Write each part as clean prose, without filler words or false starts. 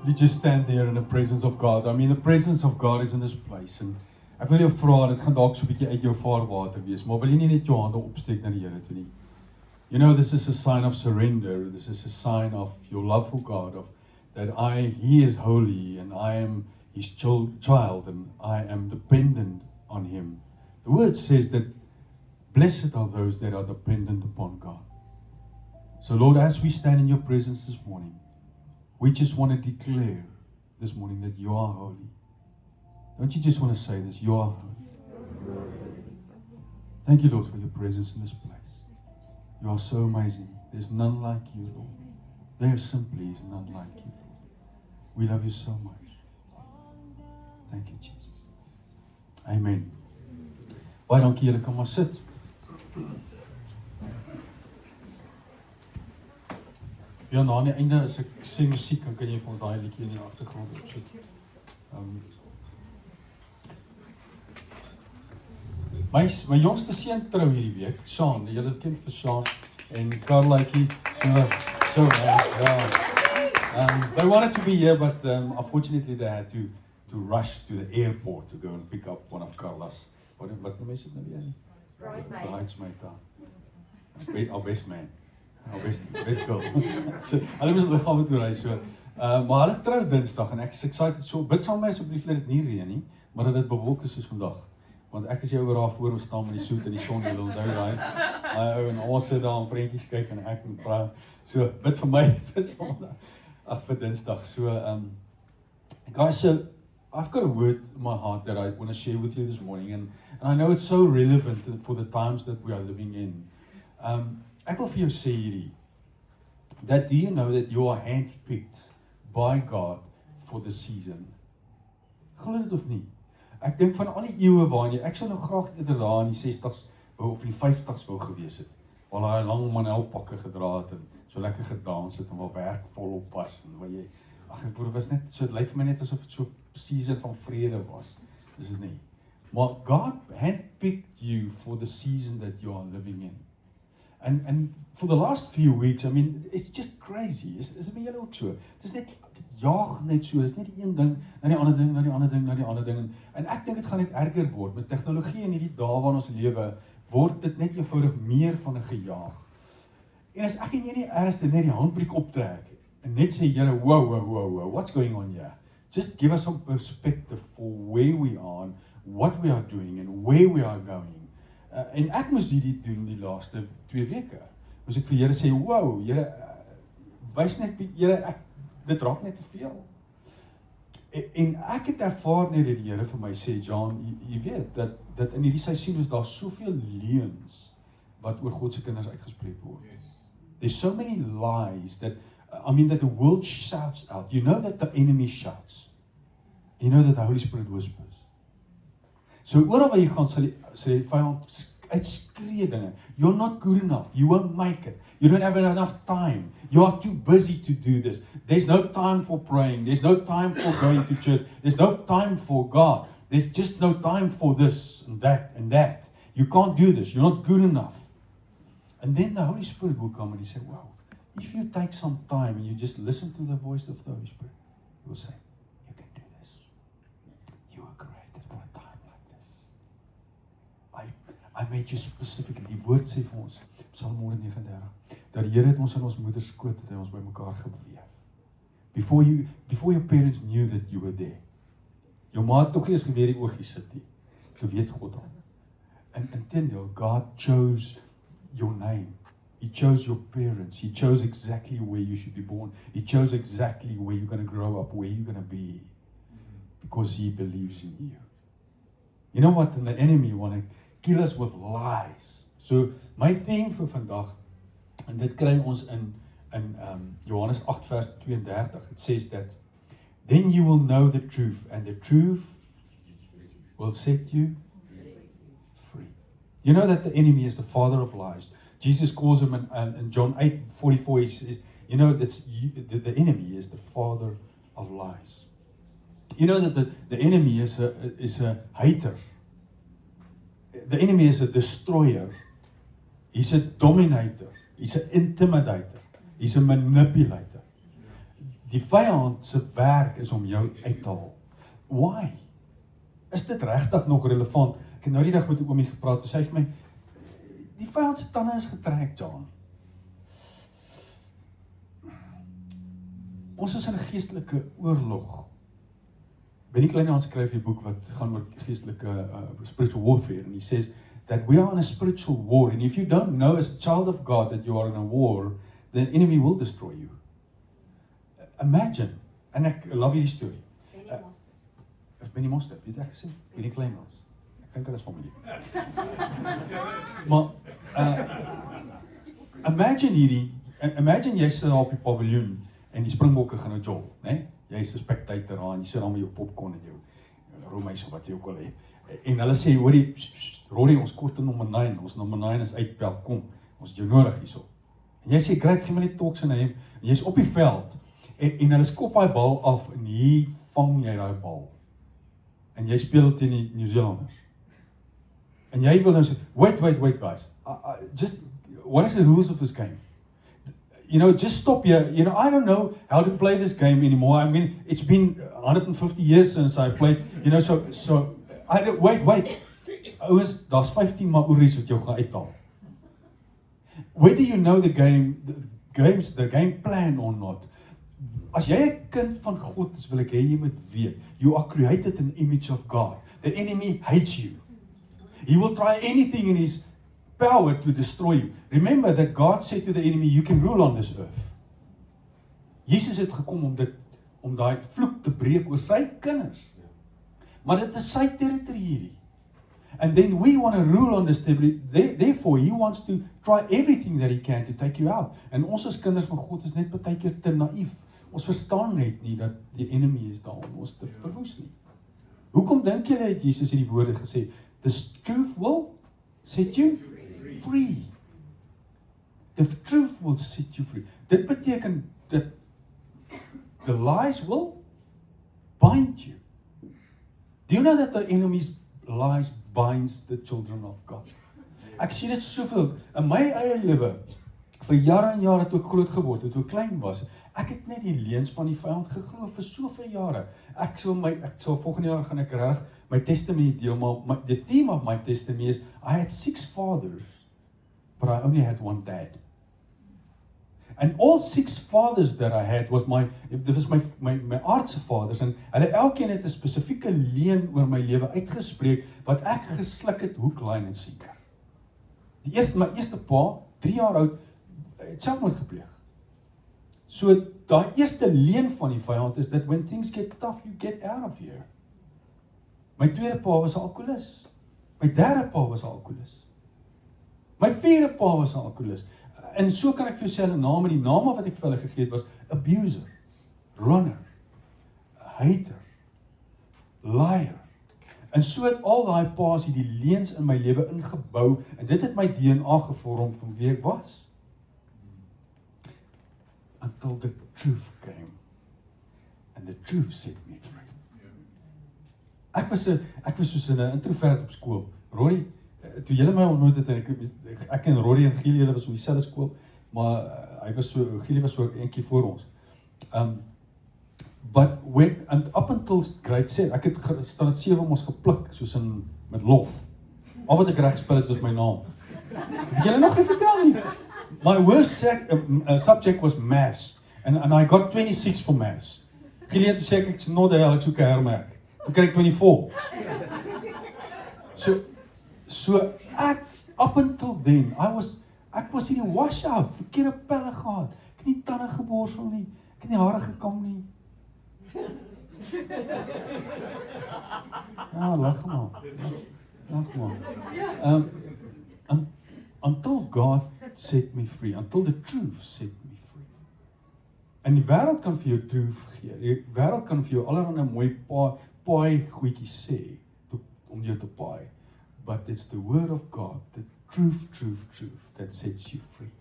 You just stand there in the presence of God. I mean, the presence of God is in this place. En ek wil jou vra, dit gaan dalk so 'n bietjie uit jou vaarwater wees, maar wil jy nie net jou hande opsteek na die Here toe nie? You know, this is a sign of surrender. This is a sign of your love for God, of that He is holy and I am His child and I am dependent on Him. The word says that blessed are those that are dependent upon God. So Lord, as we stand in your presence this morning, we just want to declare this morning that you are holy. Don't you just want to say this? You are holy. Thank you, Lord, for your presence in this place. You are so amazing. There's none like you, Lord. There simply is none like you, Lord. We love you so much. Thank you, Jesus. Amen. Baie dankie, julle kan maar sit. Ja, nou aan die einde as ek sê musiek, dan kan jy vir ons daai liedjie in die agtergrond opsit. My jongste seun trou hierdie week, Sean, julle ken vir Sean en Carlaitjie, so they wanted to be here, but unfortunately they had to rush to the airport to go and pick up one of Carla's, wat noem jy dit nou weer nie? Bridesmaid daar. Our best man. Our best girl. So, hulle moes liggaam toe ry so. Maar hulle trou Dinsdag en ek is excited so. Bid saam met my asseblief dat dit nie reën nie, maar dat dit bewolk is soos vandag. Want ek is jou oor daar voor ons staan met die soet en die son en onthou daai. En ons sit daar en prentjies kyk en ek en praat. So bid vir my vir Sondag. Vir Dinsdag. So guys, so I've got a word in my heart that I want to share with you this morning and I know it's so relevant for the times that we are living in. Ek wil vir jou sê hierdie, that do you know that you are handpicked by God for the season? Glo dit of nie? Ek dink van al die eeue waarin ek sou nou graag eerder daar in die 60s of in die 50s wou gewees het, waar hy lang manelpakke gedra het en so lekker gedans het en waar werk volop was en waar jy, ek was net, so het lyk vir my net asof het so season van vrede was, is dit nie? Maar God handpicked you for the season that you are living in. And for the last few weeks, I mean, it's just crazy. Is dit by julle ook so? Dit is net, dit jaag net so, dit is net die een ding, na die ander ding, na die ander ding, na die ander ding. En ek dink dit gaan net erger word. Met tegnologie in hierdie dae waarin ons lewe, word dit net eenvoudig meer van 'n gejaag. En as ek en jy nie ernstig net die handbriek optrek, en net sê, Here, whoa, what's going on here? Just give us some perspective for where we are, and what we are doing, and where we are going. En ek moes hierdie doen die laaste 2 weke. Moes ek vir Here sê, wow, Here, wys net, Here, dit raak net te veel. En ek het ervaar net dat die Here vir my sê, John, jy weet, dat in hierdie seisoen is daar soveel leuns wat oor God se kinders uitgespreek word. There's so many lies that, that the world shouts out. You know that the enemy shouts. You know that the Holy Spirit whispers. So oral waar jy gaan, sal die vyand uitskree dinge. You're not good enough. You won't make it. You don't have enough time. You are too busy to do this. There's no time for praying. There's no time for going to church. There's no time for God. There's just no time for this and that and that. You can't do this. You're not good enough. And then the Holy Spirit will come and He said, wow, if you take some time and you just listen to the voice of the Holy Spirit, He will say, you can do this. You were created for a time like this. I made you specifically. Die woord sê vir ons, Psalm 139, dat die Here het ons in ons moeder skoot, het hy ons by mekaar gewewe. Before your parents knew that you were there. Jou ma het tog nie eens geweet die oogies sit nie. Geweet God al. And intendeel, God chose your name. He chose your parents. He chose exactly where you should be born. He chose exactly where you're going to grow up, where you're going to be. Because He believes in you. You know what? And the enemy want to kill us with lies. So, my theme vir vandag, en dit kry ons in Johannes 8 vers 32, it says that, then you will know the truth, and the truth will set you free. You know that the enemy is the father of lies. Jesus calls him in John 8:44, he says, you know that the enemy is the father of lies. You know that the enemy is a hater. The enemy is a destroyer. He's a dominator. He's an intimidator. He's a manipulator. Die vyand se werk is om jou uit te haal. Why? Is dit regtig nog relevant? Ek het nou die dag met 'n oomie gepraat, en sy sê vir my, die vyand se tande is getrek, John. Ons is in 'n geestelike oorlog. Benny Kleinhans skryf 'n boek wat gaan oor geestelike spiritual warfare, and he says that we are in a spiritual war, and if you don't know as a child of God that you are in a war, the enemy will destroy you. Imagine, en ek love hierdie storie. Benny Mostert, weet ek gesê? Benny Kleinhans. Ek dink hulle is familie. Maar imagine jy sit daar op die paviljoen en die Springbokke gaan nou jol, né? Jy is 'n spectator daar en jy sit daar met jou popcorn en jou roomys of wat jy ook al het. En hulle sê, hoorie, Rory, ons kort in nommer 9, ons nommer 9 is uitpel, kom, ons het jou nodig hierso. En jy sê, great, gee my net talks in hom, en jy is op die veld, en hulle skop daai bal af, en hier vang jy daai bal. En jy speel teen die New Zealanders. En jy wil nou sê, wait guys, just, what is the rules of this game? You know, just stop here. You know, I don't know how to play this game anymore. I mean, it's been 150 years since I played, you know, so I don't, wait. Ouens, daar's 15 Maoris wat jou gaan uithaal. Whether you know the game plan or not. As jy 'n kind van God is, wil ek hê jy moet weet, you are created in the image of God. The enemy hates you. He will try anything in his power to destroy you. Remember that God said to the enemy, you can rule on this earth. Jesus het gekom om daai vloek te breek oor sy kinders. Maar dit is sy territory hierdie. And then we want to rule on this territory. Therefore, he wants to try everything that he can to take you out. En ons as kinders van God is net baie keer te naïef. Ons verstaan net nie dat die enemy is daar om ons te verwoes nie. Hoekom dink julle het Jesus hierdie woorde gesê? The truth will set you free. The truth will set you free. Dit beteken dat the lies will bind you. Do you know that the enemy's lies binds the children of God? Ek sien dit soveel in my eie lewe. Vir jare en jare toe ek groot geword het, toe ek klein was, ek het net die leuns van die vyand geglo vir soveel jare. Ek sal volgende jaar gaan ek reg my testimony deel, maar the theme of my testimony is I had 6 fathers, but I only had 1 dad. And all 6 fathers that I had was my aardse vaders, en hulle elkeen het 'n spesifieke leuen oor my lewe uitgespreek wat ek gesluk het hoek, lyn en sinker. My eerste pa, 3 jaar oud, het selfmoord gepleeg. So daai eerste leuen van die vyand is that when things get tough, you get out of here. My tweede pa was 'n alkoholist. My derde pa was 'n alkoholist. My vierde pa was 'n alkoholist. En so kan ek vir jou sê hulle name, die name wat ek vir hulle gegee het was abuser, runner, hater, liar. En so het al daai paas hierdie leuns in my lewe ingebou en dit het my DNA gevorm van wie ek was. Until the truth came. And the truth set me free. Ek was soos 'n introvert op skool. Rory, toe julle my ontmoet het, ek en Rory en Giel, julle was op dieselfde skool, maar Giel was so eentjie voor ons. But up until grade 7, ek het standaard 7 ons gepluk, soos met lof. Al wat ek reg gespel het was my naam. Het julle nog nie vertel nie? My worst subject was maths, and I got 26 for maths. Giel het gesê ek not the hell, ek soek 'n hermerk. Toe kry ek 24. So ek, up until then, ek was in die washout, verkeerde pelle gehad. Ek het nie tande geborsel nie, ek het nie hare gekam nie. Ja, lag maar. Until God set me free, until the truth set me free. En die wêreld kan vir jou truth gee. Die wêreld kan vir jou allerlei mooi paai goedjies sê om jou te paai. But it's the word of God, the truth that sets you free.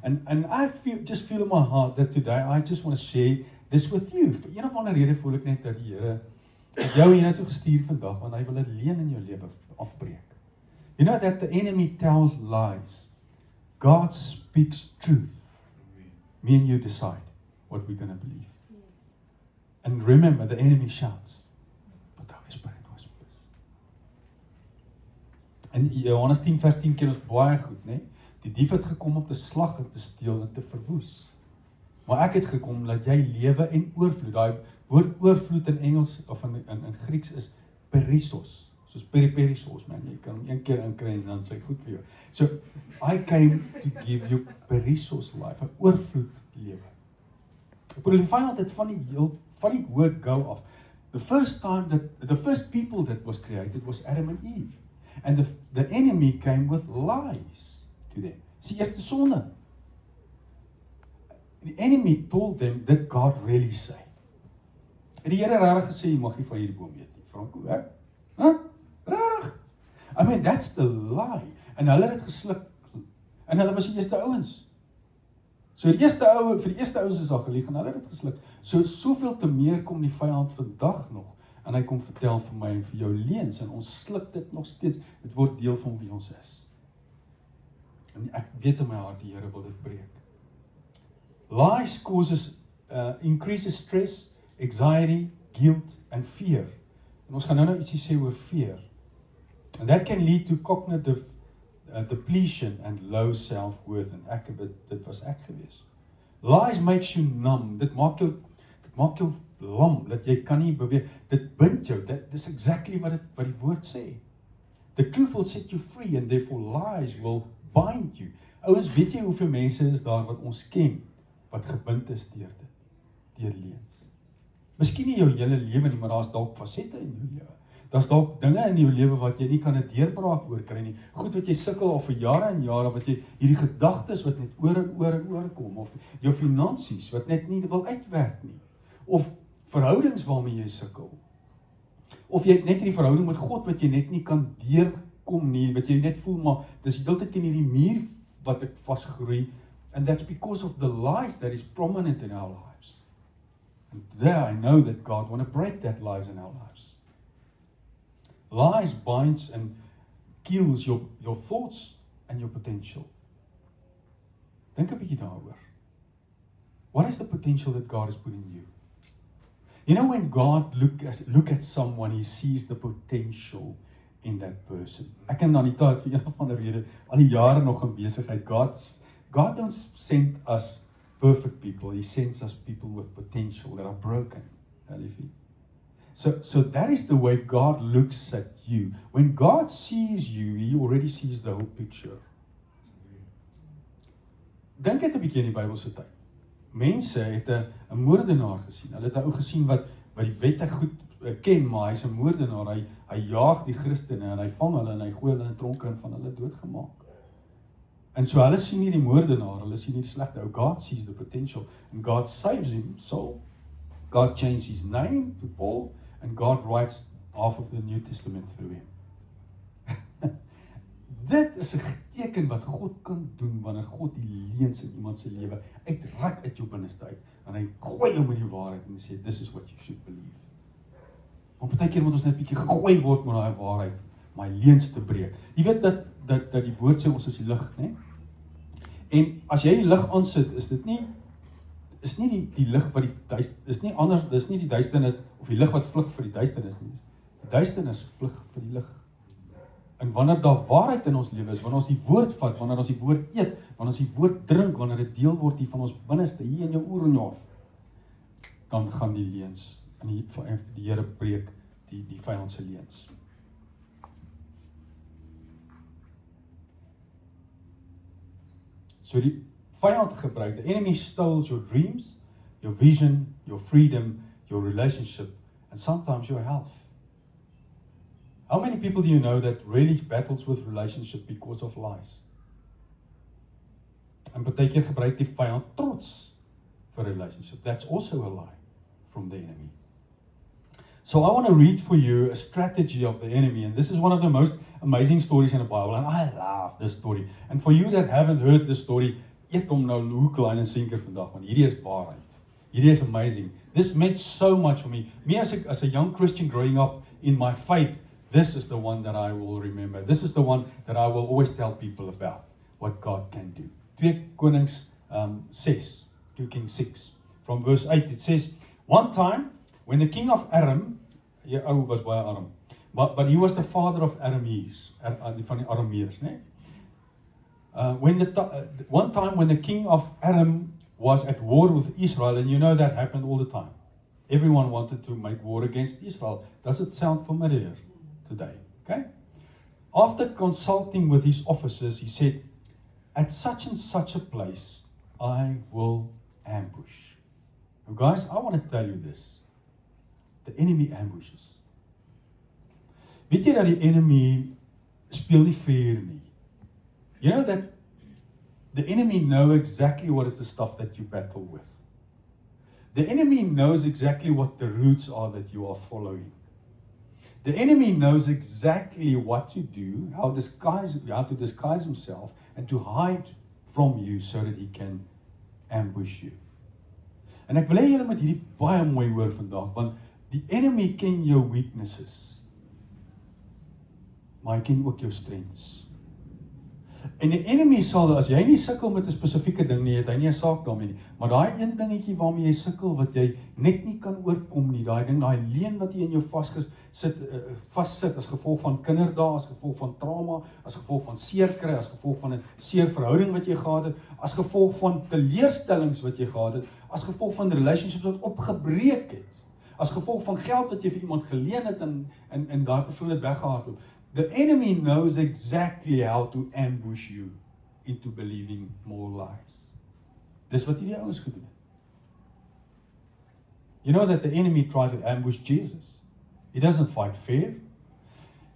And I just feel in my heart that today I just want to share this with you. Vir een of ander rede voel ek net dat die Here jou hiernatoe gestuur vandag, want hy wil 'n leuen in jou lewe afbreek. You know that the enemy tells lies. God speaks truth. Me and you decide what we're going to believe. And remember, the enemy shouts, but the Holy Spirit whispers. In Johannes 10 vers 10 ken ons baie goed, né? Die dief het gekom om te slag en te steel en te verwoes. Maar ek het gekom dat jy lewe en oorvloed. Daai woord oorvloed in Engels of in Grieks is perissos. Soos periperissos, man. Jy kan hom een keer inkry en dan sê goed vir jou. So, I came to give you perissos life, 'n oorvloed lewe. Ek bedoel, die vyand het van die woord go af. The first people that was created was Adam and Eve. And the enemy came with lies to them. Dis die eerste sonde. The enemy told them that God really say. En die Here regtig gesê, jy mag nie van hierdie boom eet nie. Franco, hè? Regtig? I mean, that's the lie. En hulle het dit gesluk. En hulle was die eerste ouens. So vir die eerste ouens is daar gelieg en hulle het dit gesluk. So soveel te meer kom die vyand vandag nog en hy kom vertel vir my en vir jou leuns en ons sluk dit nog steeds. Dit word deel van wie ons is. En ek weet in my hart die Here wil dit breek. Lies increases stress, anxiety, guilt and fear. En ons gaan nou ietsie sê oor fear. And that can lead to cognitive depletion and low self-worth. En dit was ek gewees. Lies makes you numb. Dit maak jou lam, dat jy kan nie beweeg. Dit bind jou. Dis exactly wat die woord sê. The truth will set you free and therefore lies will bind you. Ouens, weet jy hoeveel mense is daar wat ons ken, wat gebind is deur leuns. Miskien nie jou hele lewe nie, maar daar's dalk fasette in jou lewe. Daar's dalk dinge in jou lewe wat jy nie kan 'n deurbraak oor kry nie. Goed wat jy sukkel al vir jare en jare, wat jy hierdie gedagtes wat net oor en oor en oor kom, of jou finansies wat net nie wil uitwerk nie, of verhoudings waarmee jy sukkel. Of jy het net hierdie verhouding met God wat jy net nie kan deurkom nie, wat jy net voel maar dis heeltyd teen hierdie muur wat ek vasgroei. And that's because of the lies that is prominent in our lives. And there I know that God want to break that lies in our lives. Lies binds and kills your thoughts and your potential. Dink 'n bietjie daaroor. What is the potential that God has put in you? You know, when God look at someone, he sees the potential in that person. Ek ken Anita vir een of ander rede al die jare nog in besigheid. God don't send us perfect people. He sends us people with potential that are broken. So that is the way God looks at you. When God sees you, he already sees the whole picture. Dink net 'n bietjie in die Bybelse tyd. Mense het 'n moordenaar gesien. Hulle het 'n ou gesien wat die wette goed ken, maar hy's 'n moordenaar. Hy jaag die Christene en hy vang hulle en hy gooi hulle in tronke en van hulle doodgemaak. En so hulle sien nie die moordenaar, hulle sien nie die slegte ou. God sees the potential and God saves him. So God changed his name to Paul and God writes half of the New Testament through him. Dit is 'n teken wat God kan doen wanneer God die leuns in iemand se lewe uitruk uit jou binneste uit en hy gooi jou met die waarheid en sê this is what you should believe. Maar partykeer moet ons net 'n bietjie gegooi word met daai waarheid, my leuns te breek. Jy weet dat die woord sê ons is die lig, né? En as jy die lig aansit, is nie die lig wat is nie anders, dis nie die duisternis of die lig wat vlug vir die duisternis nie. Die duisternis vlug vir die lig. En wanneer daar waarheid in ons lewe is, wanneer ons die woord vat, wanneer ons die woord eet, wanneer ons die woord drink, wanneer dit deel word hier van ons binneste, hier in jou oor en jou, dan gaan die leuns en die Here breek die vyand se leuns. So die vyand gebruik, the enemy steals your dreams, your vision, your freedom, your relationship, and sometimes your health. How many people do you know that really battles with relationship because of lies? En partykeer gebruik die vyand trots vir relationship. That's also a lie from the enemy. So I want to read for you a strategy of the enemy, and this is one of the most amazing stories in the Bible, and I love this story. And for you that haven't heard this story, eet hom nou hoek, line en sinker vandag, want hierdie is waarheid. Hierdie is amazing. This meant so much for me. Me as a young Christian growing up in my faith, this is the one that I will remember. This is the one that I will always tell people about, what God can do. 2 Konings 6, 2 Kings 6. From verse 8 it says, one time when the king of Aram, was baie arm, but he was the father of Aramees, van die Arameërs, né? One time when the king of Aram was at war with Israel, and you know that happened all the time. Everyone wanted to make war against Israel. Does it sound familiar today? Okay? After consulting with his officers, he said, at such and such a place, I will ambush. Now guys, I want to tell you this. The enemy ambushes. Weet jy dat die enemy speel nie fair nie? You know that the enemy knows exactly what is the stuff that you battle with. The enemy knows exactly what the routes are that you are following. The enemy knows exactly what to do, how to disguise himself and to hide from you so that he can ambush you. En ek wil hê julle moet hierdie baie mooi hoor vandag, want die enemy ken jou weaknesses, maar hy ken ook jou strengths. En die enemy sal, as jy nie sukkel met 'n spesifieke ding nie, het hy nie 'n saak daarmee nie. Maar daai een dingetjie waarmee jy sukkel, wat jy net nie kan oorkom nie, daai ding, daai leuen wat jy in jou vassit as gevolg van kinderdae, as gevolg van trauma, as gevolg van seer kry, as gevolg van 'n seer verhouding wat jy gehad het, as gevolg van teleurstellings wat jy gehad het, as gevolg van relationships wat opgebreek het, as gevolg van geld wat jy vir iemand geleen het en daai persoon het weggehardloop. The enemy knows exactly how to ambush you into believing more lies. Dis wat hierdie ouens gedoen het. You know that the enemy tried to ambush Jesus. He doesn't fight fair.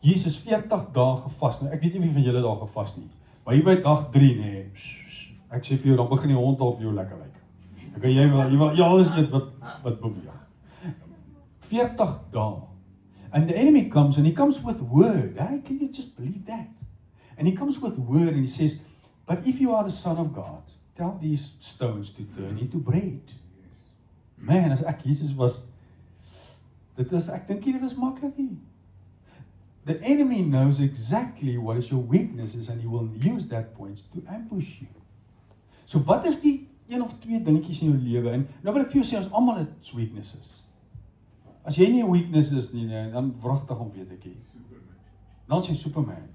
Jesus 40 dae gevas. Nou, ek weet nie wie van julle daar gevas nie. Maar hier by dag 3 nê, ek sê vir jou, dan begin die hond al vir jou lekker lyk. Okay, jy wil alles eet wat beweeg. 40 dae. And the enemy comes, and he comes with word. Hey, can you just believe that? And he comes with word, and he says, but if you are the Son of God, tell these stones to turn into bread. Man, as ek Jesus was, ek dink dit was maklik nie. The enemy knows exactly what is your weaknesses, and he will use that point to ambush you. So wat is die een of twee dingetjies in jou lewe? En nou wil ek vir jou sê, ons almal het weaknesses. As jy nie 'n weakness is nie, dan wragtig om weet ek nie. Dan is jy Superman.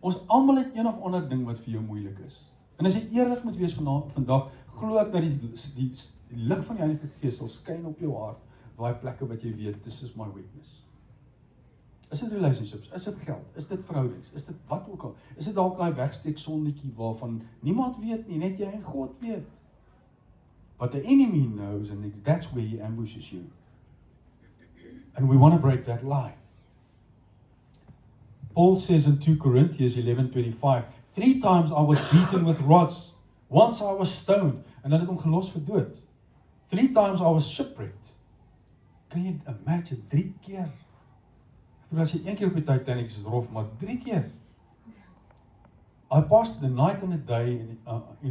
Ons almal het een of ander ding wat vir jou moeilik is. En as jy eerlik moet wees vandag, glo ek dat die lig van die Heilige Gees sal skyn op jou hart, daai plekke wat jy weet, this is my weakness. Is dit relationships? Is dit geld? Is dit verhoudings? Is dit wat ook al? Is dit dalk daai wegsteek sonnetjie waarvan niemand weet nie, net jy en God weet? But the enemy knows, and that's where he ambushes you. And we want to break that lie. Paul says in 2 Corinthians 11:25, 3 times I was beaten with rods. Once I was stoned. En dan het hom gelos vir dood. 3 times I was shipwrecked. Kan jy imagine 3 keer? Ek bedoel, as jy 1 keer op die Titanic is rof, maar 3 keer. I passed the night and the day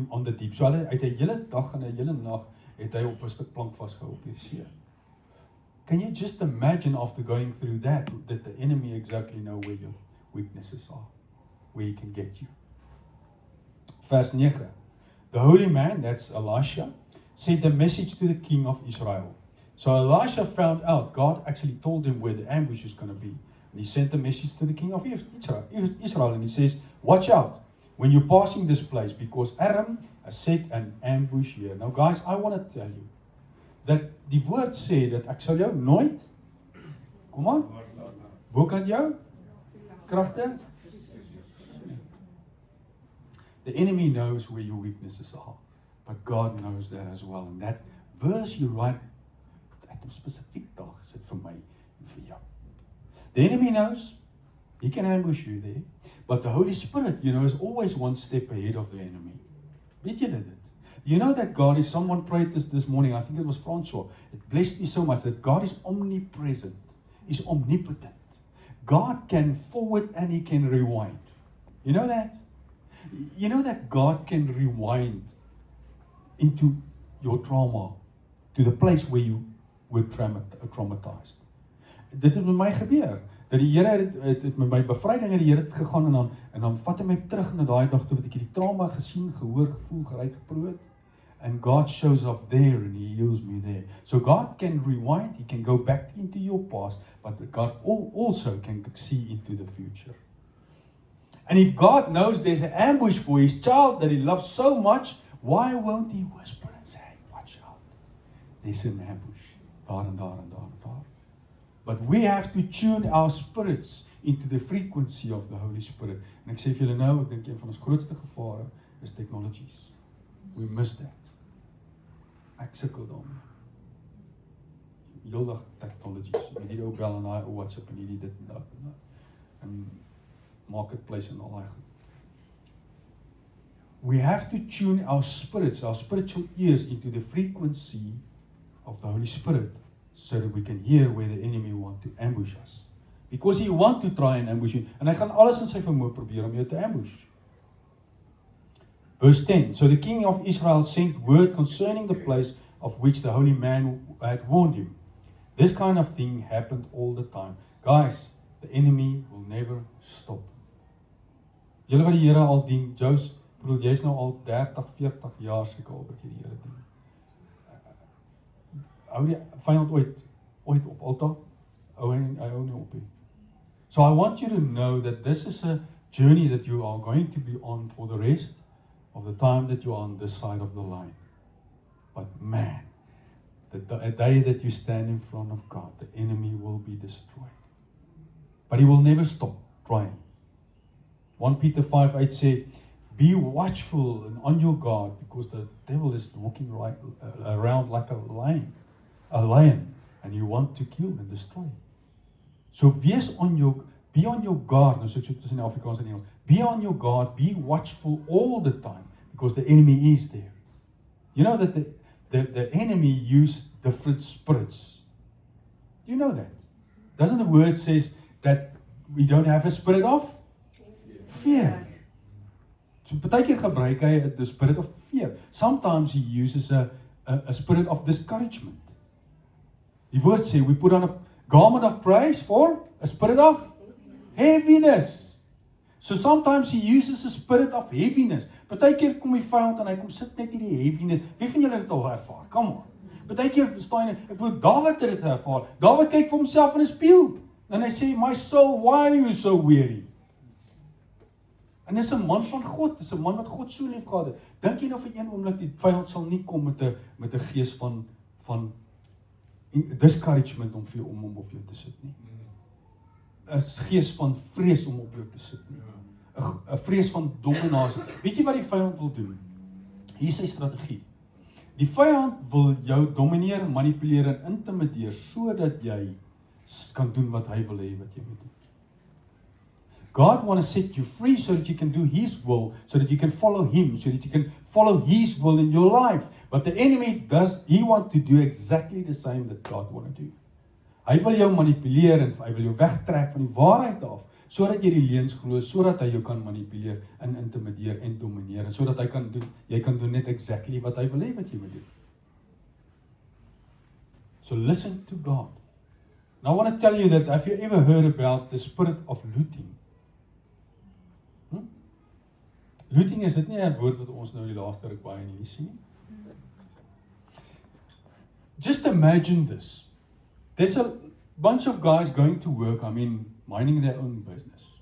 on the deep. So hy het 'n hele dag en 'n hele nag het hy op 'n stuk plank vasgehou op die see. Can you just imagine after going through that the enemy exactly know where your weaknesses are, where he can get you? Verse 9. The holy man, that's Elisha, sent a message to the king of Israel. So Elisha found out, God actually told him where the ambush is going to be. And he sent a message to the king of Israel, and he says, watch out when you're passing this place, because Aram has set an ambush here. Now guys, I want to tell you, dat die woord sê, dat ek sal jou nooit, kom aan, bokant jou, kragte. The enemy knows where your weaknesses are, but God knows that as well. And that verse you write, at 'n spesifiek dag, is dit vir my en vir jou. The enemy knows, he can ambush you there, but the Holy Spirit, is always one step ahead of the enemy. Weet julle dit? You know that God is, someone prayed this morning, I think it was Francois, it blessed me so much, that God is omnipresent, is omnipotent. God can forward and he can rewind. You know that? You know that God can rewind into your trauma, to the place where you were traumatized. Dit het met my gebeur, dat die Here het met my bevryding in die Here het gegaan, en dan vat hy my terug na daai dag toe wat ek die trauma gesien, gehoor, gevoel, geruik, geproe het. and God shows up there and He heals me there. So God can rewind, He can go back into your past, but God also can see into the future. And if God knows there's an ambush for His child that He loves so much, why won't He whisper and say, watch out, there's an ambush, daar en daar en daar en daar. But we have to tune our spirits into the frequency of the Holy Spirit. En ek sê vir julle nou, ek dink een van ons grootste gevare is technologies. We miss that. Ek sukkel daarmee. Heel dag technologies. Met hierdie ou bel en daai ou WhatsApp en hierdie dit en dat en dat. En marketplace en al daai goed. We have to tune our spirits, our spiritual ears into the frequency of the Holy Spirit so that we can hear where the enemy want to ambush us. Because he want to try and ambush you. En hy gaan alles in sy vermoë probeer om jou te ambush. Verse 10. So the king of Israel sent word concerning the place of which the holy man had warned him. This kind of thing happened all the time. Guys, the enemy will never stop. Julle wat die Here al dien, Jous, bedoel, jy is nou al 30, 40 jaar seker al wat jy die Here dien. Hou die vyand ooit op altaar? Hy hou nie op nie. So I want you to know that this is a journey that you are going to be on for the rest of the time that you are on this side of the line. But man, the day that you stand in front of God, the enemy will be destroyed. But he will never stop trying. 1 Peter 5:8 say, be watchful and on your guard, because the devil is walking right around like a lion, and you want to kill and destroy. So be on your guard. Nou sit jy tussen Afrikaans en Engels. Be on your guard, be watchful all the time, because the enemy is there. You know that the enemy used different spirits. Do you know that? Doesn't the word says that we don't have a spirit of fear? So baie keer gebruik hy the spirit of fear. Sometimes he uses a spirit of discouragement. Die woord sê, we put on a garment of praise for a spirit of heaviness. So sometimes he uses a spirit of heaviness. Baie keer kom die vyand en hy kom sit net in die heaviness. Wie van julle het dit al ervaar? Come on. Baie keer staan jy, ek bedoel, Dawid het dit ervaar. Dawid kyk vir homself in 'n spieël en hy sê, my soul, why are you so weary? En dis 'n man van God, dis 'n man wat God so lief gehad het. Dink jy nou vir een oomblik die vyand sal nie kom met 'n gees van discouragement om hom op jou te sit nie. 'n gees van vrees om op jou te sit nie. 'n vrees van dominasie. Weet jy wat die vyand wil doen? Hier is sy strategie. Die vyand wil jou domineer, manipuleer en intimideer sodat jy kan doen wat hy wil hê wat jy moet doen. God wants to set you free so that you can do His will, so that you can follow Him, so that you can follow His will in your life. But the enemy he wants to do exactly the same that God wants to do. Hy wil jou manipuleer en hy wil jou wegtrek van die waarheid af, sodat jy die leuns glo, sodat hy jou kan manipuleer en intimideer en domineer, en sodat jy kan doen net exactly wat hy wil hê wat jy moet doen. So listen to God. Now I want to tell you that, have you ever heard about the spirit of looting? Looting, is dit nie 'n woord wat ons nou die laaste ruk baie in hier sien nie? Just imagine this. There's a bunch of guys going to work, minding their own business.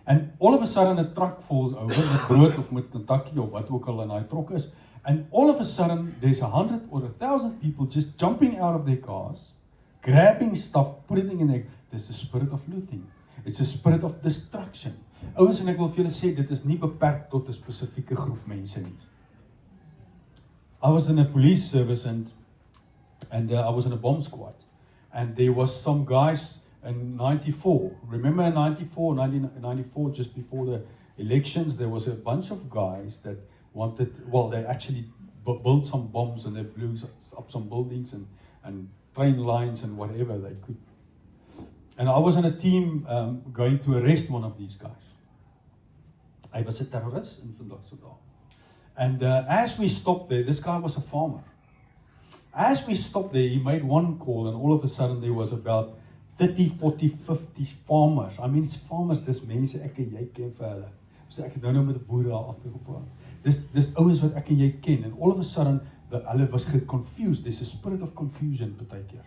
And all of a sudden a truck falls over met brood of met Kentucky of wat ook al in daai trok is. And all of a sudden there's 100 or 1,000 people just jumping out of their cars, grabbing stuff, putting it in there. There's a spirit of looting. It's a spirit of destruction. Ouens, en ek wil vir julle sê, dit is nie beperk tot 'n spesifieke groep mense nie. I was in a police service and I was in a bomb squad. And there was some guys in 94. Remember in 1994, just before the elections, there was a bunch of guys that they actually built some bombs and they blew up some buildings and train lines and whatever they could. And I was in a team going to arrest one of these guys. Hy was 'n terrorist in vandag se dag. And as we stopped there, this guy was a farmer. As we stopped there, he made one call and all of a sudden there was about 30, 40, 50 farmers. It's farmers, dis mense ek en jy ken vir hulle. So ek het nou met 'n boer daar agter gepraat. dis ouens wat ek en jy ken, and all of a sudden, hulle was confused, there's a spirit of confusion partykeer.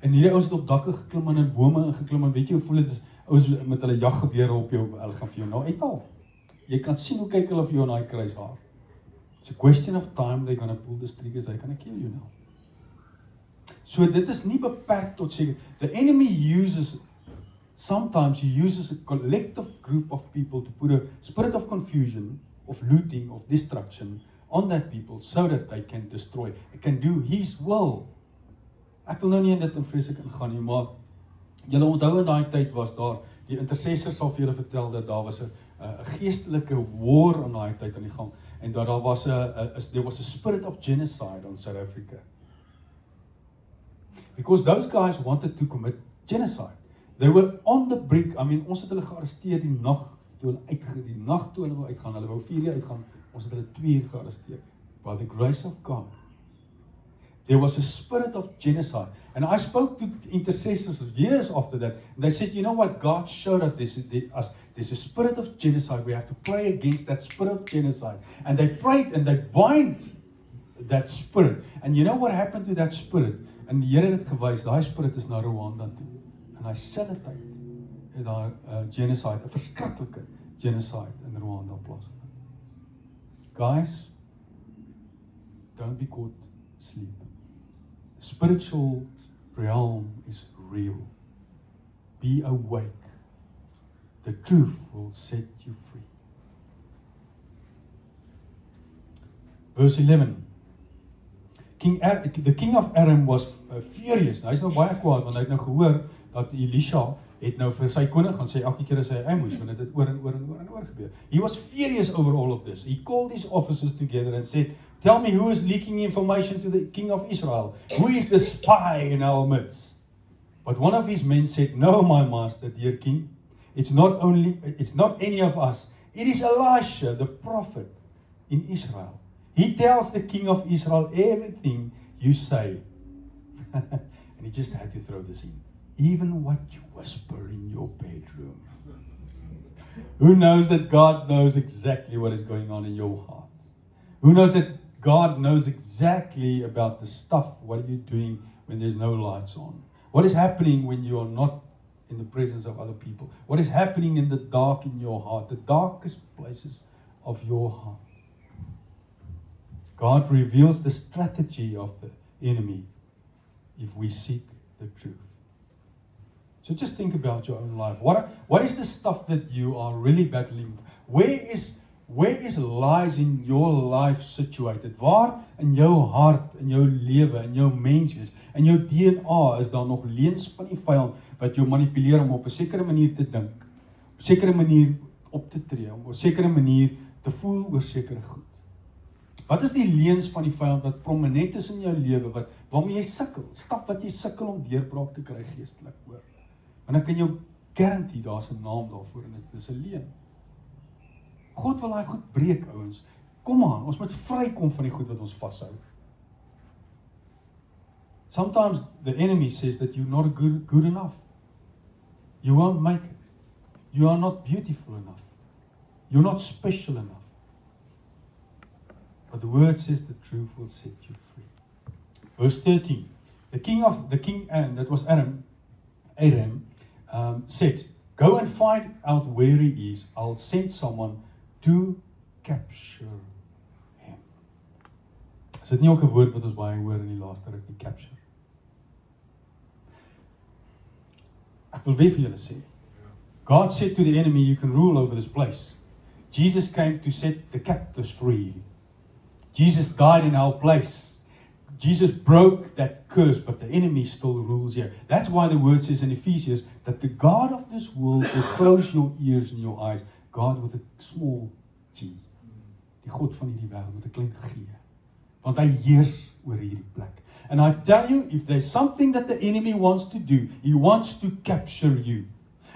En hierdie ouens het op dakke geklim en in bome ingeklim, en weet jy hoe voel het is, ouens met hulle jaggewere op jou, hulle gaan vir jou nou uithaal. Jy kan sien hoe kyk hulle vir jou in daai kruishaar. It's a question of time, they're gonna pull the triggers, they're gonna kill you now. So dit is nie beperk tot seker. The enemy sometimes he uses a collective group of people to put a spirit of confusion, of looting, of destruction on that people so that they can destroy, they can do his will. Ek wil nou nie in dit in vreeslik ingaan nie, maar julle onthou in daai tyd was daar, die intercessors sal vir julle vertel dat daar was 'n geestelike war in daai tyd aan die gang, en dat daar was there was a spirit of genocide on South Africa. Because those guys wanted to commit genocide. They were on the brink. I mean, ons het hulle gearresteer die nag toe hulle wou uitgaan. Hulle wou 4 uur uitgaan. Ons het hulle 2 uur gearresteer. By the grace of God. There was a spirit of genocide. And I spoke to intercessors years after that. And they said, you know what? God showed us there's a spirit of genocide. We have to pray against that spirit of genocide. And they prayed and they bind that spirit. And you know what happened to that spirit? En die Here het gewys, daai spirit is na Rwanda toe. En hy selfe tyd het daar genocide, 'n verskriklike genocide in Rwanda plaasgevind. Guys, don't be caught asleep. The spiritual realm is real. Be awake. The truth will set you free. Verse 11. The king of Aram was furious. Hy is nou baie kwaad, want hy het nou gehoor dat Elisha het nou vir sy koning gaan sê, elke keer as hy ambush, want dit het oor en oor gebeur. He was furious over all of this. He called his officers together and said, tell me who is leaking information to the king of Israel? Who is the spy in our midst? But one of his men said, no, my master, dear king, it's not any of us. It is Elisha, the prophet in Israel. He tells the king of Israel everything you say. And he just had to throw this in. Even what you whisper in your bedroom. Who knows that God knows exactly what is going on in your heart? Who knows that God knows exactly about the stuff, what are you doing when there's no lights on? What is happening when you are not in the presence of other people? What is happening in the dark in your heart, the darkest places of your heart? God reveals the strategy of the enemy if we seek the truth. So just think about your own life. What is the stuff that you are really battling? Where is lies in your life situated? Waar in jou hart, in jou lewe, in jou menswees, in jou DNA is daar nog leuns van die vyand wat jou manipuleer om op 'n sekere manier te dink, op 'n sekere manier op te tree, om op 'n sekere manier te voel oor sekere goed. Wat is die leuns van die vyand wat prominent is in jou lewe, waarmee jy sukkel, stap wat jy sukkel om deurbraak te kry geestelik, hoor? En ek kan jou guarantee, daar's 'n naam daarvoor, en dit is 'n leuen. God wil daai goed breek, ouens. Kom aan, ons moet vrykom van die goed wat ons vashou. Sometimes the enemy says that you're not good enough. You won't make it. You are not beautiful enough. You're not special enough. But the word says the truth will set you free. Verse 13. The king, and that was Aram, said, go and find out where he is. I'll send someone to capture him. Is dit nie ook 'n woord wat ons baie hoor in die laaste ruk, die capture? Ek wil weer vir julle sê. God said to the enemy, you can rule over this place. Jesus came to set the captives free. Jesus died in our place. Jesus broke that curse, but the enemy still rules here. That's why the word says in Ephesians that the God of this world will close your ears and your eyes. God with a small g. Die God van hierdie wêreld met 'n klein g. Want hy heers oor hierdie plek. And I tell you, if there's something that the enemy wants to do, he wants to capture you.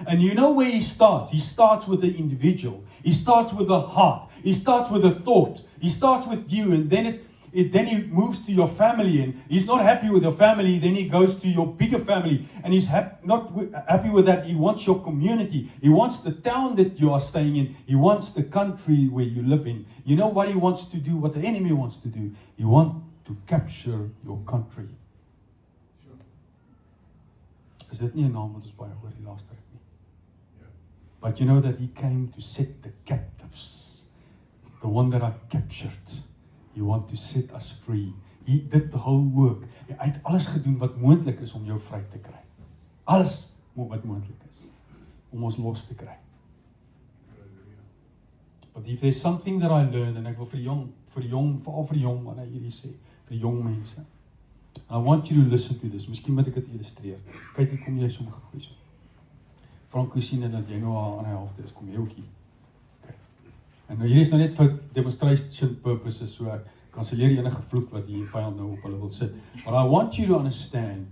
And you know where he starts? He starts with the individual. He starts with the heart. He starts with a thought. He starts with you, and then then he moves to your family, and he's not happy with your family. Then he goes to your bigger family, and he's not happy with that. He wants your community. He wants the town that you are staying in. He wants the country where you live in. You know what he wants to do, what the enemy wants to do? He wants to capture your country. Is dit nie 'n naam wat ons baie hoor die laaste tyd nie? But you know that he came to set the captives. The one that are captured. He want to set us free. He did the whole work. Hy het alles gedoen wat moontlik is om jou vry te kry. Alles wat moontlik is om ons los te kry. But if there's something that I learned, en ek wil veral vir die jong wat hy hierdie sê, vir die jong mense. I want you to listen to this. Miskien moet ek dit illustreer. Kyk, hier kom jy sommer gou so. Franco sien dat jy nou al aan die helfte is, kom jy ook hier. Okay. En nou hier is nou net vir demonstration purposes, so ek kanselleer enige vloek wat die vyand nou op hulle wil sit. But I want you to understand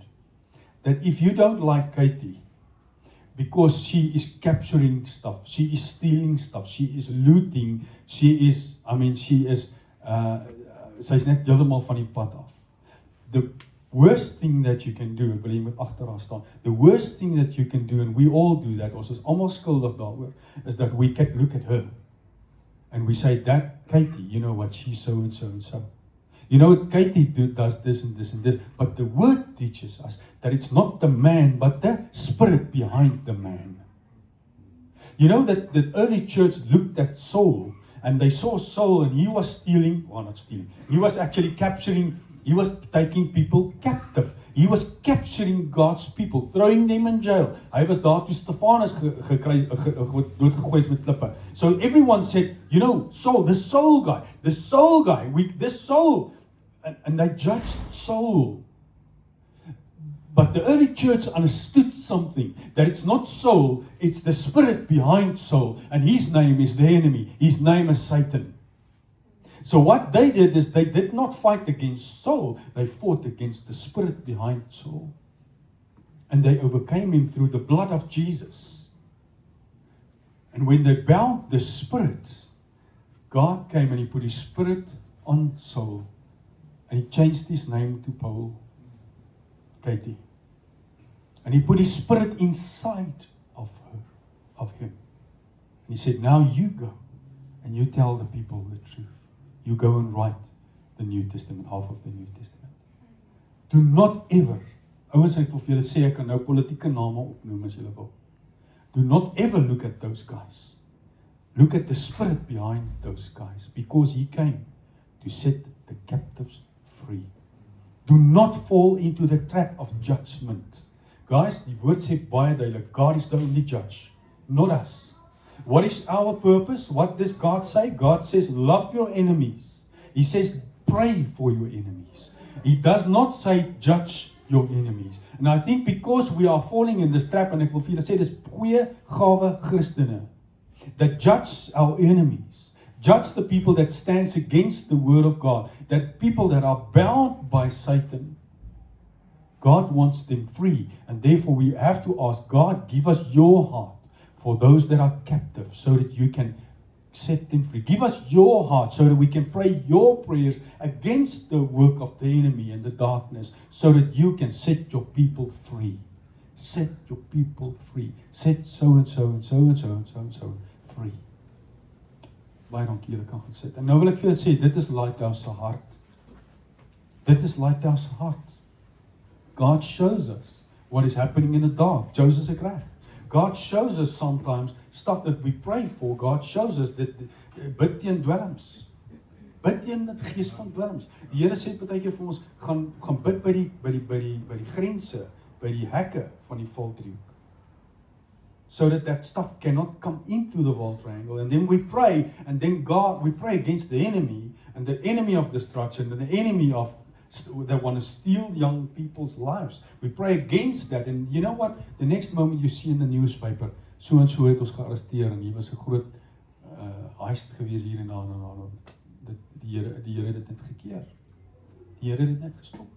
that if you don't like Katie, because she is capturing stuff, she is stealing stuff, she is looting, sy's net heeltemal van die pad af. The worst thing that you can do, ek wil jy moet agter haar staan, the worst thing that you can do, and we all do that, ons is almal skuldig daaroor, is that we can look at her, and we say, that Katie, you know what, she's so and so and so. You know what, Katie does this and this and this, but the word teaches us that it's not the man, but the spirit behind the man. You know that the early church looked at Saul, and they saw Saul, and he was stealing, well not stealing, he was actually capturing. He was taking people captive. He was capturing God's people, throwing them in jail. Hy was daar toe Stefanus doodgegooi met klippe. So everyone said, you know, Saul, the Saul guy, and they judged Saul. But the early church understood something, that it's not Saul, it's the spirit behind Saul, and his name is the enemy. His name is Satan. So what they did is they did not fight against Saul, they fought against the spirit behind Saul. And they overcame him through the blood of Jesus. And when they bound the spirit, God came and he put his spirit on Saul. And he changed his name to Paul, Katie. And he put his spirit inside of him. And he said, now you go and you tell the people the truth. You go and write the New Testament, half of the New Testament. Do not ever, ouens ek wil vir julle sê, ek kan nou politieke name opnoem as julle wil. Do not ever look at those guys. Look at the spirit behind those guys, because he came to set the captives free. Do not fall into the trap of judgment. Guys, die woord sê baie duidelik, God is the only judge, not us. What is our purpose? What does God say? God says, love your enemies. He says, pray for your enemies. He does not say, judge your enemies. And I think because we are falling in this trap, and ek wil vir julle sê, dis goeie gawe Christene, that judge our enemies, judge the people that stands against the word of God, that people that are bound by Satan, God wants them free. And therefore we have to ask God, give us your heart for those that are captive, so that you can set them free. Give us your heart so that we can pray your prayers against the work of the enemy and the darkness, so that you can set your people free. Set your people free. Set so and so and so and so and so and so free. Baie dankie, julle kan gaan sit. En nou wil ek vir julle sê, dit is Lighthouse se hart. Dit is Lighthouse se hart. God shows us what is happening in the dark. Joseph se reg. God shows us sometimes stuff that we pray for. God shows us that bid teen dwelms. Bid teen die gees van dwelms. Die Here sê partykeer vir ons gaan bid by die grense, by die hekke van die valtrioek. So that stuff cannot come into the wall triangle. And then we pray, and then we pray against the enemy, and the enemy of destruction, and the enemy of that want to steal young people's lives. We pray against that. And you know what? The next moment you see in the newspaper, so en so het ons gearresteer, en hier was 'n groot heist gewees hier en daar. Die Here het dit net gekeer. Die Here het dit net gestop.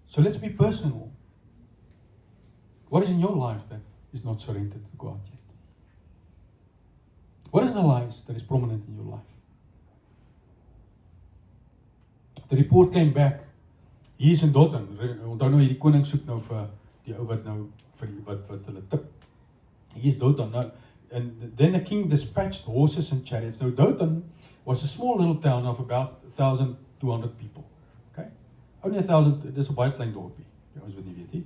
So let's be personal. What is in your life that is not surrendered to God yet? What is the lies that is prominent in your life? The report came back. Hier is in Dothan. Onthou nou hierdie koning soek nou vir die ou wat nou vir die wat hulle tip. Hier is Dothan. Nou, and then the king dispatched horses and chariots. Now Dothan was a small little town of about 1,200 people. Okay? Only 1,000, dis 'n baie klein dorpie. Ja, ons wat nie weet nie.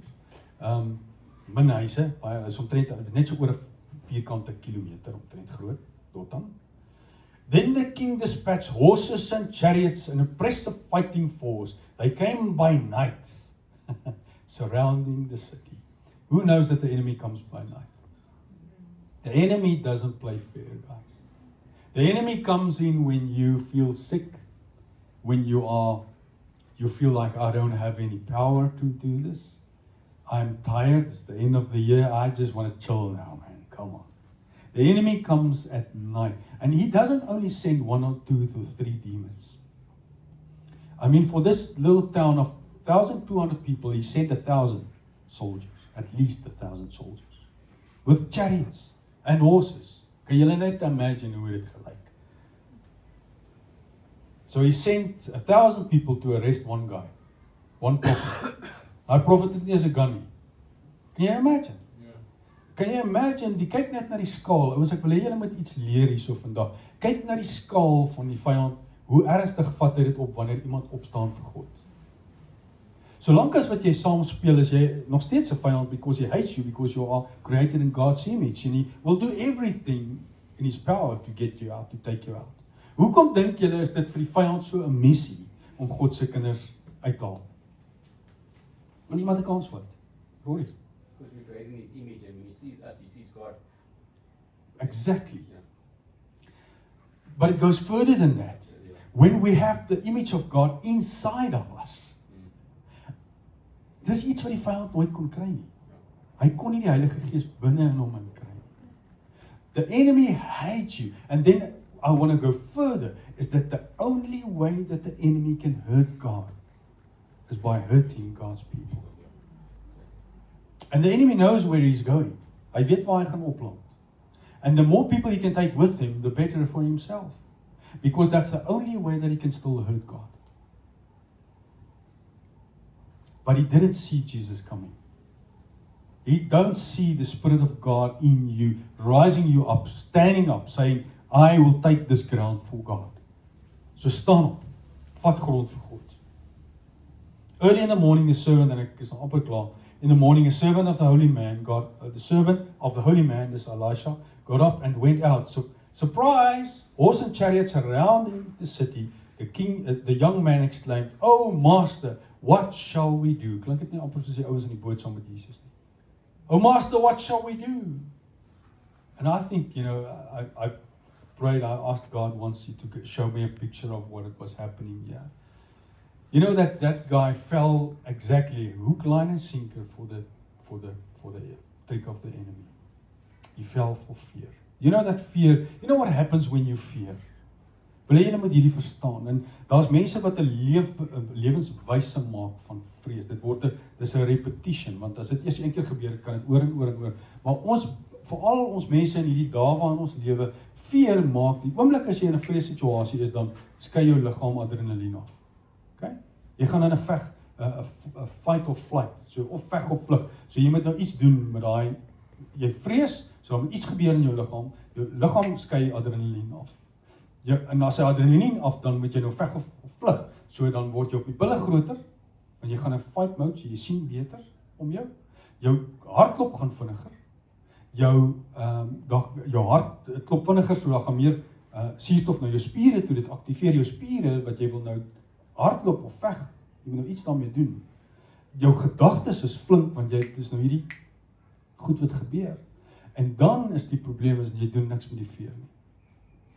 Min huise, baie is omtrent net so oor 'n vierkante kilometer omtrent groot, Dothan. Then the king dispatched horses and chariots and impressive fighting force. They came by night, surrounding the city. Who knows that the enemy comes by night? The enemy doesn't play fair, guys. The enemy comes in when you feel sick, when you feel like I don't have any power to do this. I'm tired, it's the end of the year, I just want to chill now, man, come on. The enemy comes at night, and he doesn't only send 1 or 2 or 3 demons. I mean, for this little town of 1,200 people, he sent 1,000 soldiers, at least 1,000 soldiers, with chariots and horses. Kan julle net imagine hoe dit gelyk? So he sent 1,000 people to arrest one guy, one prophet. Hy prophet het nie eens 'n gun nie. Can you imagine? Kan jy imagine, kyk net na die skaal, ouens, ek wil hê julle moet iets leer hierso vandag. Kyk na die skaal van die vyand, hoe ernstig vat hy dit op wanneer iemand opstaan vir God. Solank as wat jy saam speel, is jy nog steeds 'n vyand because he hates you, because you are created in God's image, and he will do everything in his power to get you out, to take you out. Hoekom dink julle is dit vir die vyand so 'n missie om God se kinders uit te haal? Wil iemand 'n kans vat? Rory? Because we're created in his image, and when he sees us, he sees God. Exactly. Yeah. But it goes further than that. Yeah. When we have the image of God inside of us, dis iets wat die vyand nooit kon kry nie. Hy kon nie die Heilige Gees binne in hom kry nie. The enemy hates you. And then I want to go further, is that the only way that the enemy can hurt God is by hurting God's people. And the enemy knows where he's going. Hy weet waar hy gaan opland. And the more people he can take with him, the better for himself. Because that's the only way that he can still hurt God. But he didn't see Jesus coming. He don't see the Spirit of God in you, rising you up, standing up, saying, I will take this ground for God. So staan op, vat grond vir God. Early in the morning, the servant, en ek is nou amper klaar, in the morning, a servant of the holy man, the servant of the holy man, this Elisha, got up and went out. So, surprise, horse and chariots surrounding the city. The young man exclaimed, "Oh, master, what shall we do?" Klink dit nie amper soos die ouens in die boot saam met Jesus nie. "Oh, master, what shall we do?" And I think, I prayed, I asked God once to show me a picture of what it was happening here. You know that guy fell exactly hook, line, and sinker for the trick of the enemy. He fell for fear. You know that fear. You know what happens when you fear? Wil jy moet hierdie verstaan? En daar's mense wat 'n lewenswyse maak van vrees. Dis 'n repetition, want as dit eers een keer gebeur het, kan dit oor en oor en oor. Maar veral ons mense in hierdie dae waarin ons lewe, fear maak die oomblik as jy in 'n vreessituasie is, dan skei jou liggaam adrenalien af. Okay? Jy gaan in 'n veg, 'n fight or flight, so of veg of vlug. So jy moet nou iets doen met daai, jy vrees, so dan moet iets gebeur in jou liggaam skei adrenalien af. En as jy adrenalien af, dan moet jy nou veg of vlug, so dan word jy op die bulle groter, en jy gaan in fight mode, so jy sien beter om jou hartklop gaan vinniger, jou hart klop vinniger, so dan gaan meer suurstof na jou spiere toe, dit aktiveer jou spiere, wat jy wil nou hardloop of veg, jy moet nou iets daarmee doen. Jou gedagtes is flink, want dis nou hierdie goed wat gebeur. En dan is die probleem, is jy doen niks met die fear nie.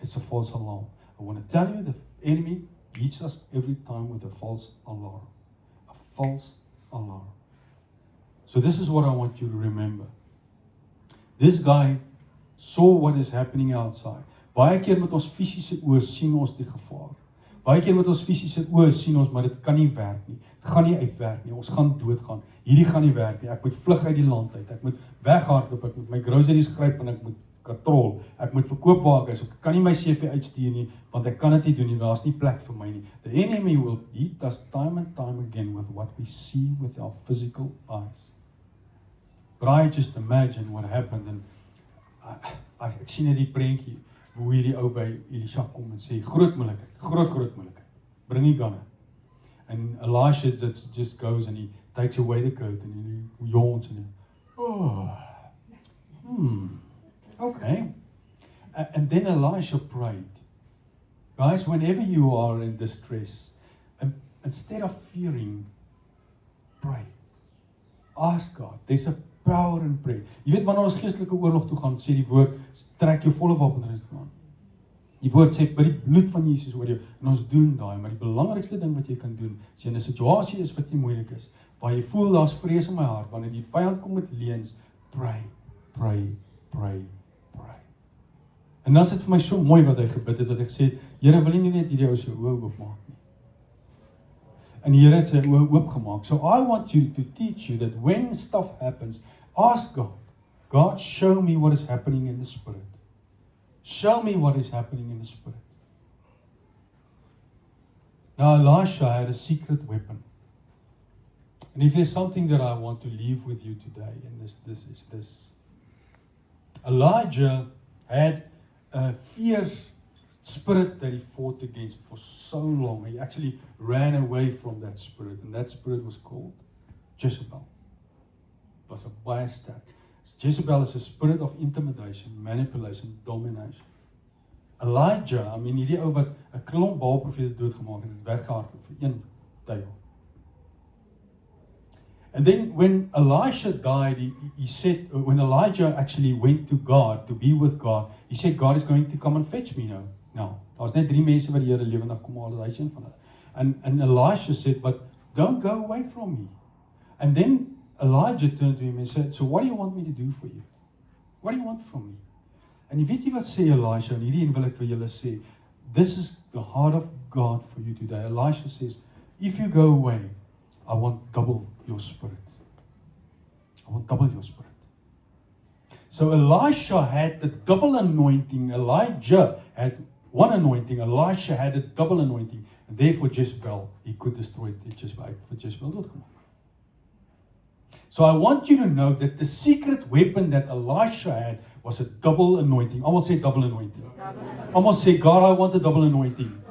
It's a false alarm. I want to tell you, the enemy beats us every time with a false alarm. A false alarm. So this is what I want you to remember. This guy saw what is happening outside. Baie keer met ons fisiese oë sien ons die gevaar. Baie keer met ons fisiese oë sien ons, maar dit kan nie werk nie. Dit gaan nie uitwerk nie. Ons gaan doodgaan. Hierdie gaan nie werk nie. Ek moet vlug uit die land uit. Ek moet weghardloop. Ek moet my groceries gryp en ek moet katrol. Ek moet verkoop waar ek is. Ek kan nie my CV uitstuur nie, want ek kan dit nie doen nie. Daar's nie plek vir my nie. The enemy will beat us time and time again with what we see with our physical eyes. But I just imagine what happened and ek sien net die prentjie hoe hierdie ou by Elisha kom en sê groot moeilikheid, groot moeilikheid. Bring die ganne. And Elisha just goes and he takes away the coat and he yawns and okay. And then Elisha prayed. Guys, whenever you are in distress, instead of fearing, pray. Ask God. There's a power in prayer. Jy weet wanneer ons geestelike oorlog toe gaan, sê die woord, trek jou volle wapenrusting aan. Die woord sê, by die bloed van Jesus oor jou, en ons doen daai, maar die belangrikste ding wat jy kan doen, as jy in 'n situasie is wat nie moeilik is, waar jy voel, daar's vrees in my hart, wanneer die vyand kom met leuns, pray. En dan is dit vir my so mooi wat hy gebid het, dat ek sê, Here, wil nie net hierdie ou se oë oopmaak nie. En die Here het sy oë oopgemaak. So I want you to teach you that when stuff happens, ask God, God, show me what is happening in the spirit. Show me what is happening in the spirit. Now Elisha had a secret weapon. And if there's something that I want to leave with you today, and this is this. Elijah had a fierce spirit that he fought against for so long. He actually ran away from that spirit, and that spirit was called Jezebel. It was a baie sterk. Jezebel is a spirit of intimidation, manipulation, domination. Elijah, hierdie ou wat 'n klomp Baal-profete doodgemaak het, het weggehardloop vir een duiwel. And then when Elisha died, he said, when Elijah actually went to God, to be with God, he said, God is going to come and fetch me now. Daar was net 3 mense wat die Here lewendig kom haal, hy is een van hulle. And Elisha said, but don't go away from me. And then Elijah turned to him and said, so what do you want me to do for you? What do you want from me? En weet jy wat sê Elisha, en hierdie wil ek vir julle sê, this is the heart of God for you today. Elisha says, if you go away, I want double your spirit. I want double your spirit. So Elisha had the double anointing. Elijah had one anointing. Elisha had a double anointing. And therefore Jezebel, he could destroy Jezebel. For Jezebel doodgemaak. So I want you to know that the secret weapon that Elisha had was a double anointing. I almost say double anointing. I almost say, God, I want a double anointing.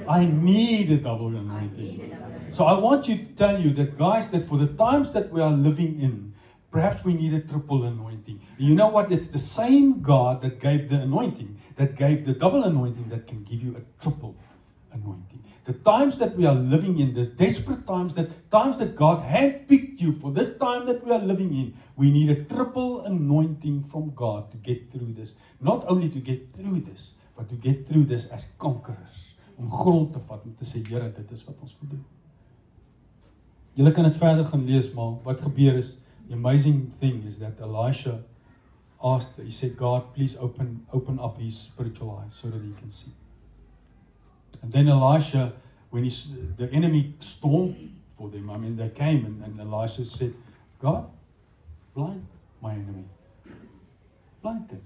I need a double anointing. So I want you to tell you that, guys, that for the times that we are living in, perhaps we need a triple anointing. You know what? It's the same God that gave the anointing, that gave the double anointing, that can give you a triple anointing. The times that we are living in, the desperate times that God handpicked you for this time that we are living in, we need a triple anointing from God to get through this. Not only to get through this, but to get through this as conquerors. Om grond te vat, om te sê, Here, dit is wat ons moet doen. Julle kan dit verder gaan lees, maar wat gebeur is, the amazing thing is that Elisha asked, he said, God, please open up his spiritual eyes so that he can see. And then Elisha, when the enemy stormed for them, they came and Elisha said, God, blind my enemy. Blind them.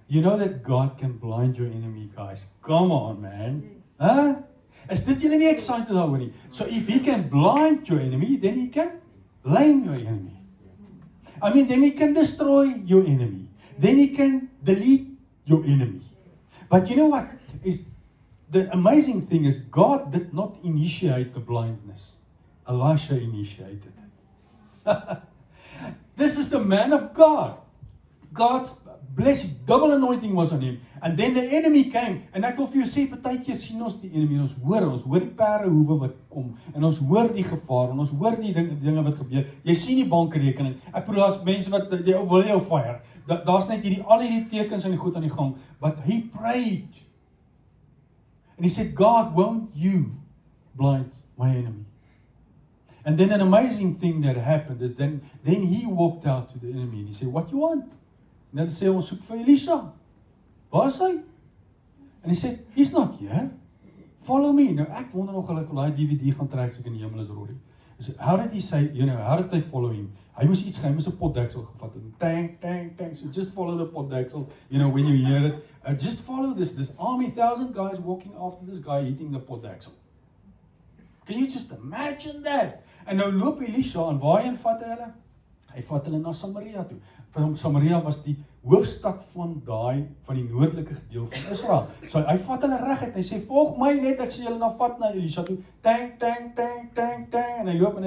You know that God can blind your enemy, guys. Come on, man. Huh? Is dit julle nie excited daaroor nie? So if he can blind your enemy, then he can lame your enemy. Then he can destroy your enemy. Then he can delete your enemy. But you know what? The amazing thing is God did not initiate the blindness. Elisha initiated it. This is the man of God. God's blessing, double anointing was on him. And then the enemy came. En ek wil vir jou sê, partykeer sien ons die enemy, ons hoor die perdehoewe wat kom, en ons hoor die gevaar, en ons hoor die dinge wat gebeur. Jy sien die bankrekening. Ek bedoel, daar's mense wat, die ou wil jou fire. Daar's net al hierdie tekens en die goed aan die gang. But he prayed. And he said, God, won't you blind my enemy? And then an amazing thing that happened is then he walked out to the enemy and he said, what do you want? En dan sê ons soek vir Elisha. Waar is hy? And he said, he's not here. Follow me. Nou ek wonder nog hulle daai DVD gaan trek so ek in die hemel is Rory. So how did he say, how did they follow him? Hy moes iets hy moes 'n potdeksel gevat het. Tang. So just follow the potdeksel. When you hear it, just follow this army, 1,000 guys walking after this guy eating the potdeksel. Can you just imagine that? En nou loop Elisha en waarheen vat hy hulle? Hy vat hulle na Samaria toe. Samaria was die hoofstad van die noordelike gedeelte van Israel. So hy vat hulle reguit. Hy sê volg my net, ek sê julle na vat na Elisha toe. Tang. En hy loop.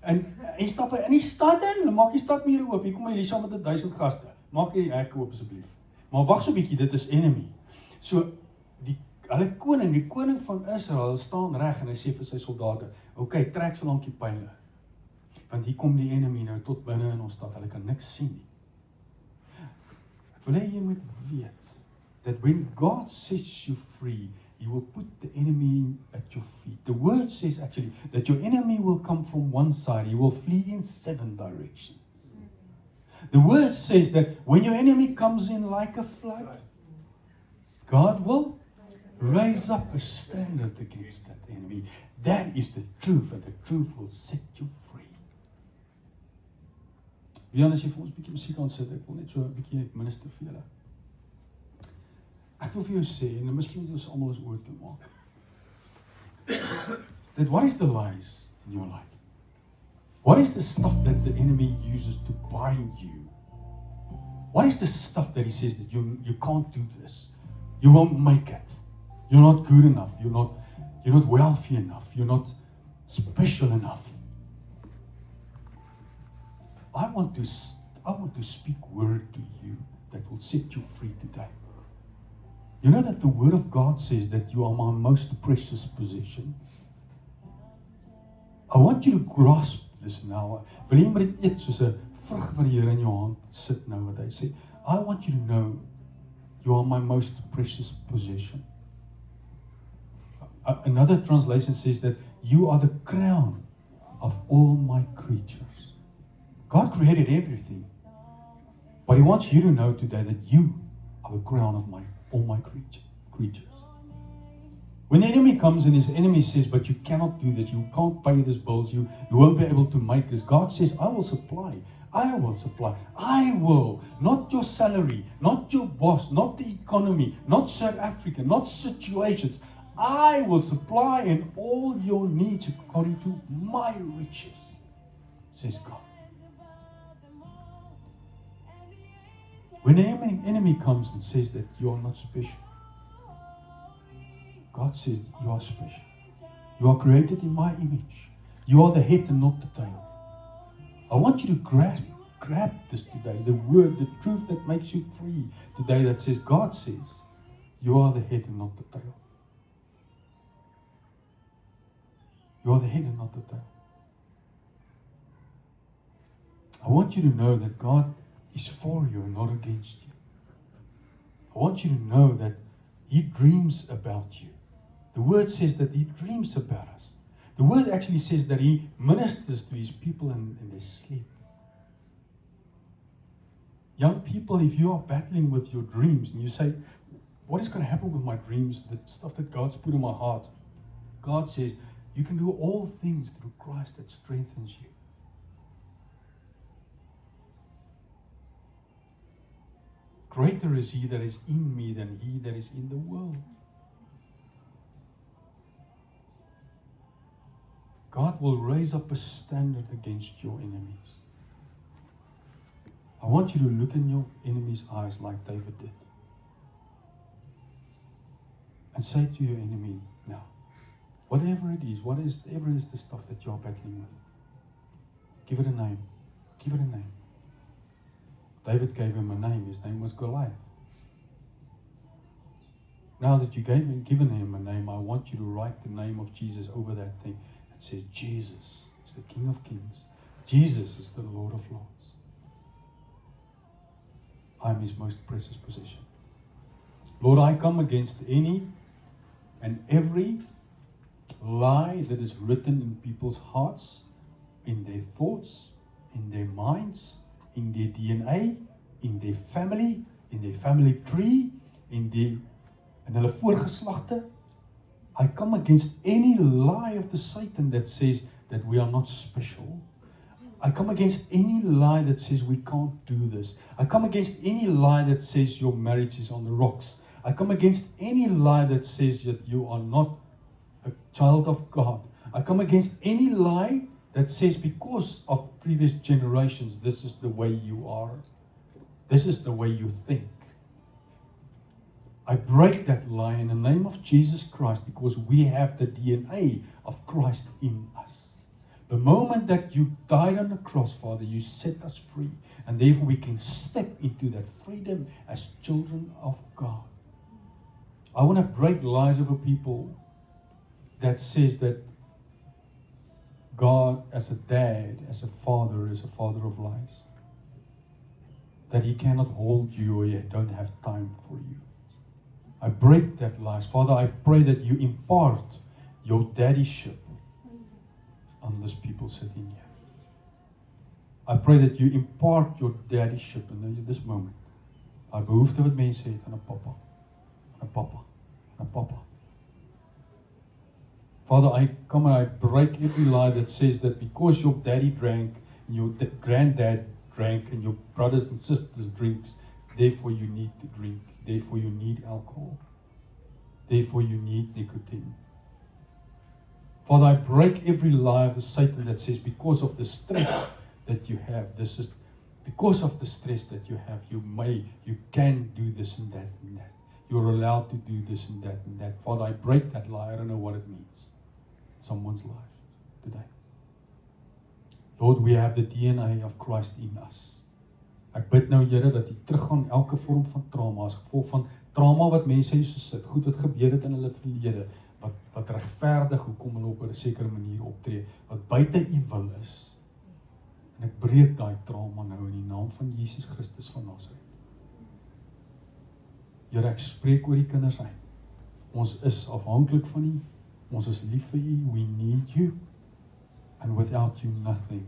En hy stap in die stad in. Maak die stadmure oop. Hier kom Elisha met 1000 gaste. Maak die hek oop asseblief. Maar wag so 'n bietjie, dit is enemy. So die koning van Israel staan reg en hy sê vir sy soldate, okay, trek so lank die pyle. Want hier kom die enemy nou tot binne in ons stad. Hulle kan niks sien nie. Ek wil hê jy moet weet that when God sets you free, He will put the enemy at your feet. The word says actually that your enemy will come from one side. He will flee in 7 directions. The word says that when your enemy comes in like a flood, God will raise up a standard against that enemy. That is the truth, and the truth will set you free. Wian, as jy vir ons 'n bietjie musiek aan sit, ek wil net so 'n bietjie minister vir julle. Ek wil vir jou sê, en miskien moet ons almal ons oor toe maak. That what is the lies in your life? What is the stuff that the enemy uses to bind you? What is the stuff that he says that you can't do this? You won't make it. You're not good enough. You're not wealthy enough. You're not special enough. I want to speak word to you that will set you free today. You know that the word of God says that you are my most precious possession. I want you to grasp this now. Wil jy maar dit eet soos 'n vrug wat die Here in jou hand sit nou wat hy sê. I want you to know you are my most precious possession. Another translation says that you are the crown of all my creatures. God created everything. But He wants you to know today that you are the crown of all my creatures. When the enemy comes and his enemy says, but you cannot do this, you can't pay these bills, you won't be able to make this. God says, I will supply. I will supply. I will. Not your salary, not your boss, not the economy, not South Africa, not situations. I will supply in all your needs according to my riches, says God. When the enemy comes and says that you are not special, God says you are special. You are created in my image. You are the head and not the tail. I want you to grab this today, the word, the truth that makes you free today that says, God says, you are the head and not the tail. You are the head and not the tail. I want you to know that God is for you and not against you. I want you to know that He dreams about you. The word says that He dreams about us. The word actually says that He ministers to His people in their sleep. Young people, if you are battling with your dreams and you say, what is going to happen with my dreams, the stuff that God's put in my heart? God says, you can do all things through Christ that strengthens you. Greater is He that is in me than he that is in the world. God will raise up a standard against your enemies. I want you to look in your enemy's eyes like David did. And say to your enemy now, whatever it is, whatever is the stuff that you're battling with, give it a name. Give it a name. David gave him a name. His name was Goliath. Now that you've given him a name, I want you to write the name of Jesus over that thing. It says, Jesus is the King of Kings. Jesus is the Lord of Lords. I am His most precious possession. Lord, I come against any and every lie that is written in people's hearts, in their thoughts, in their minds, in their DNA, in their family tree, in hulle voorgeslagte. I come against any lie of the Satan that says that we are not special. I come against any lie that says we can't do this. I come against any lie that says your marriage is on the rocks. I come against any lie that says that you are not a child of God. I come against any lie that says because of previous generations, this is the way you are. This is the way you think. I break that lie in the name of Jesus Christ because we have the DNA of Christ in us. The moment that you died on the cross, Father, you set us free. And therefore we can step into that freedom as children of God. I want to break lies over people that says that God as a dad, as a father, is a father of lies. That He cannot hold you or He don't have time for you. I break that lies. Father, I pray that you impart your daddyship on these people sitting here. I pray that you impart your daddyship in this moment. Daai behoefte wat mense het aan 'n pappa, 'n pappa, 'n pappa. Father, I come and I break every lie that says that because your daddy drank and your granddad drank and your brothers and sisters drinks, therefore you need to drink, therefore you need alcohol, therefore you need nicotine. Father, I break every lie of the Satan that says because of the stress that you have, this is because of the stress that you have, you can do this and that and that. You're allowed to do this and that and that. Father, I break that lie. I don't know what it means. Someone's life today. Lord, we have the DNA of Christ in us. Ek bid nou, Here, dat U teruggaan elke vorm van trauma as gevolg van trauma wat mense hier so sit, goed wat gebeur het in hulle verlede, wat regverdig hoekom hulle op 'n sekere manier optree, wat buite U wil is. En ek breek daai trauma nou in die naam van Jesus Christus van Nasaret. Here, ek spreek oor die kinders uit. Ons is afhanklik van U. Ons is lief vir U. We need You. And without You, nothing.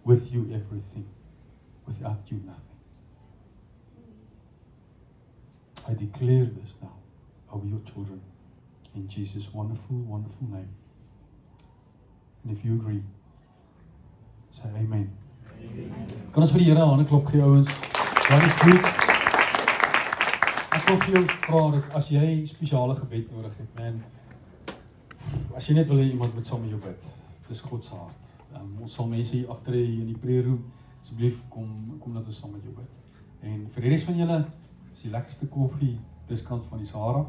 With You, everything. Without You, nothing. I declare this now over your children. In Jesus' wonderful, wonderful name. And if you agree, say amen. Amen. Kan ons vir die Here 'n handeklop gee, ouens? God is goed. Ek wil vir jou vra dat as jy spesiale gebed nodig het, man, as jy net wil hê iemand moet saam met jou bid, dis God se hart. Ons sal mense hier agter in die prayer room, asseblief kom dat ons saam met jou bid. En vir die res van julle, dis die lekkerste koffie diskant van die Sahara.